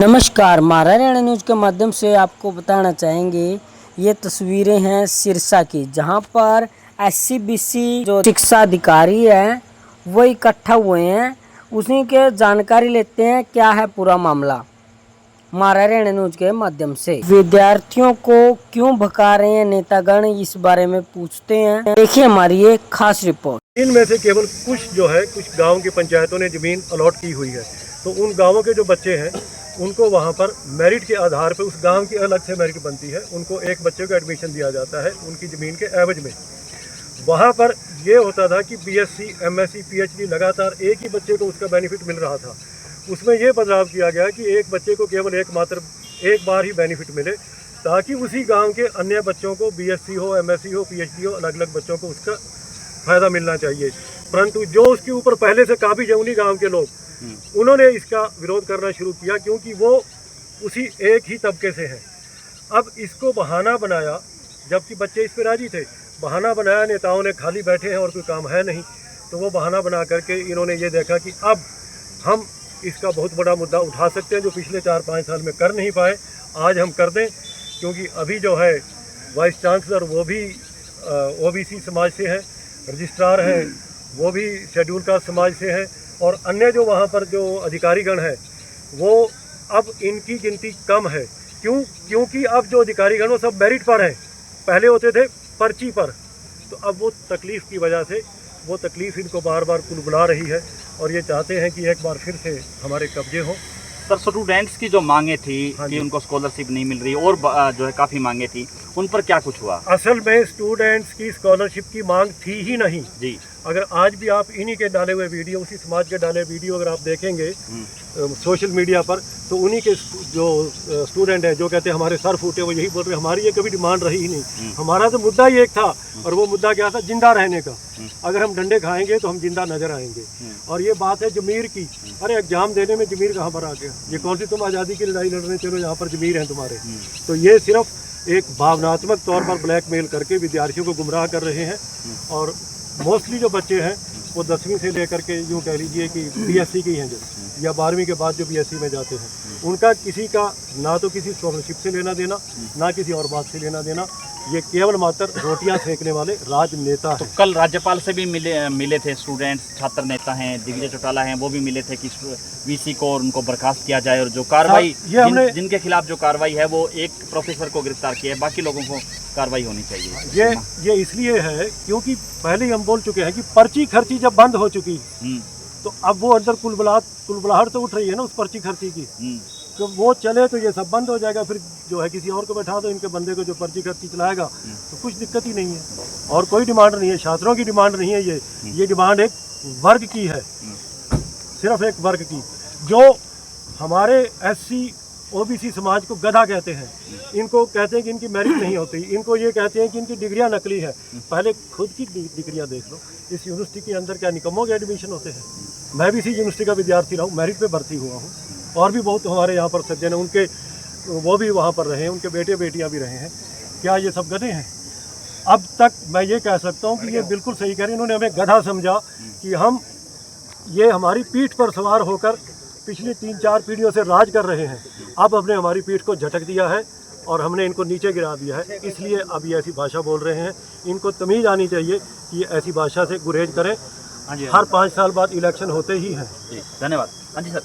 नमस्कार, महाराष्ट्र न्यूज़ के माध्यम से आपको बताना चाहेंगे ये तस्वीरें हैं सिरसा की, जहां पर एससीबीसी जो शिक्षा अधिकारी है वो इकट्ठा हुए हैं। उसी के जानकारी लेते हैं क्या है पूरा मामला महाराष्ट्र न्यूज़ के माध्यम से। विद्यार्थियों को क्यों भगा रहे हैं नेतागण, इस बारे में पूछते हैं। देखिए हमारी एक खास रिपोर्ट। इनमें से केवल कुछ जो है कुछ गाँव की पंचायतों ने ज़मीन अलॉट की हुई है, तो उन गाँवों के जो बच्चे हैं उनको वहाँ पर मेरिट के आधार पर, उस गांव की अलग से मेरिट बनती है, उनको एक बच्चे को एडमिशन दिया जाता है उनकी ज़मीन के एवज में। वहाँ पर ये होता था कि बीएससी, एमएससी, पीएचडी लगातार एक ही बच्चे को उसका बेनिफिट मिल रहा था। उसमें ये बदलाव किया गया कि एक बच्चे को केवल एक बार ही बेनिफिट मिले, ताकि उसी गाँव के अन्य बच्चों को बीएससी हो, एमएससी हो, पीएचडी हो, अलग अलग बच्चों को उसका फ़ायदा मिलना चाहिए। परंतु जो उसके ऊपर पहले से काबिज है उन्हीं गाँव के लोग, उन्होंने इसका विरोध करना शुरू किया, क्योंकि वो उसी एक ही तबके से हैं। अब इसको बहाना बनाया, जबकि बच्चे इस पर राजी थे। बहाना बनाया, नेताओं ने खाली बैठे हैं और कोई काम है नहीं, तो वो बहाना बना करके इन्होंने ये देखा कि अब हम इसका बहुत बड़ा मुद्दा उठा सकते हैं, जो पिछले 4-5 साल में कर नहीं पाए, आज हम कर दें। क्योंकि अभी जो है वाइस चांसलर वो भी ओबीसी समाज से हैं, रजिस्ट्रार हैं वो भी शेड्यूल कास्ट समाज से हैं, और अन्य जो वहाँ पर जो अधिकारीगण हैं वो अब इनकी गिनती कम है। क्योंकि अब जो अधिकारीगण वो सब मेरिट पर हैं, पहले होते थे पर्ची पर। तो अब वो तकलीफ़ की वजह से वो तकलीफ़ इनको बार बार कुलबुला रही है, और ये चाहते हैं कि एक बार फिर से हमारे कब्जे हो। सर, स्टूडेंट्स की जो मांगे थी कि उनको स्कॉलरशिप नहीं मिल रही और जो है काफ़ी मांगे थी, उन पर क्या कुछ हुआ? असल में स्टूडेंट्स की स्कॉलरशिप की मांग थी ही नहीं जी। अगर आज भी आप इन्हीं के डाले हुए वीडियो, उसी समाज के डाले वीडियो अगर आप देखेंगे सोशल मीडिया पर, तो उन्हीं के जो स्टूडेंट हैं जो कहते हैं हमारे सर फूटे, वो यही बोल रहे हैं हमारी ये कभी डिमांड रही ही नहीं। हमारा तो मुद्दा ही एक था, और वो मुद्दा क्या था? जिंदा रहने का। अगर हम डंडे खाएंगे तो हम जिंदा नजर आएंगे। और ये बात है जमीर की। अरे एग्जाम देने में जमीर कहाँ पर आ गया? ये कौन सी तुम आज़ादी की लड़ाई लड़ रहे, चलो यहाँ पर जमीर हैं तुम्हारे। तो ये सिर्फ एक भावनात्मक तौर पर ब्लैकमेल करके विद्यार्थियों को गुमराह कर रहे हैं। और मोस्टली जो बच्चे हैं वो 10वीं से लेकर के यूँ कह लीजिए कि बीएससी के ही हैं, जो या 12वीं के बाद जो बीएससी में जाते हैं, उनका किसी का ना तो किसी स्कॉलरशिप से लेना देना, ना किसी और बात से लेना देना। ये केवल मात्र रोटियां सेकने वाले राजनेता तो हैं। कल राज्यपाल से भी मिले थे स्टूडेंट्स, छात्र नेता हैं, दिग्विजय चौटाला हैं, वो भी मिले थे कि वीसी को और उनको बर्खास्त किया जाए, और जो कार्रवाई जिनके खिलाफ जो कार्रवाई है वो एक प्रोफेसर को गिरफ्तार किया है, बाकी लोगों को कार्रवाई होनी चाहिए। ये इसलिए है क्योंकि पहले ही हम बोल चुके हैं कि पर्ची खर्ची जब बंद हो चुकी तो अब वो अंदर कुलबुलाहट तो उठ रही है ना उस पर्ची खर्ची की। तो वो चले तो ये सब बंद हो जाएगा, फिर जो है किसी और को बैठा दो, इनके बंदे को जो पर्ची खर्ची चलाएगा, तो कुछ दिक्कत ही नहीं है। और कोई डिमांड नहीं है, छात्रों की डिमांड नहीं है। ये डिमांड एक वर्ग की है, सिर्फ एक वर्ग की, जो हमारे एससी ओबीसी समाज को गधा कहते हैं। इनको कहते हैं कि इनकी मेरिट नहीं होती, इनको ये कहते हैं कि इनकी डिग्रियां नकली है। पहले खुद की डिग्रियां देख लो। इस यूनिवर्सिटी के अंदर क्या निकम्मों के एडमिशन होते हैं? मैं भी इसी यूनिवर्सिटी का विद्यार्थी रहा हूँ, मेरिट पे भर्ती हुआ हूँ, और भी बहुत हमारे यहाँ पर सज्जन हैं, उनके वो भी वहाँ पर रहे हैं, उनके बेटे बेटियाँ भी रहे हैं। क्या ये सब गधे हैं? अब तक मैं ये कह सकता हूँ कि ये बिल्कुल सही कह रहे हैं। इन्होंने हमें गधा समझा कि हम ये हमारी पीठ पर सवार होकर पिछली 3-4 पीढ़ियों से राज कर रहे हैं। अब हमने हमारी पीठ को झटक दिया है और हमने इनको नीचे गिरा दिया है, इसलिए अब ये ऐसी भाषा बोल रहे हैं। इनको तमीज़ आनी चाहिए कि ये ऐसी भाषा से गुरेज करें। हर 5 साल बाद इलेक्शन होते ही हैं। धन्यवाद। हाँ जी सर।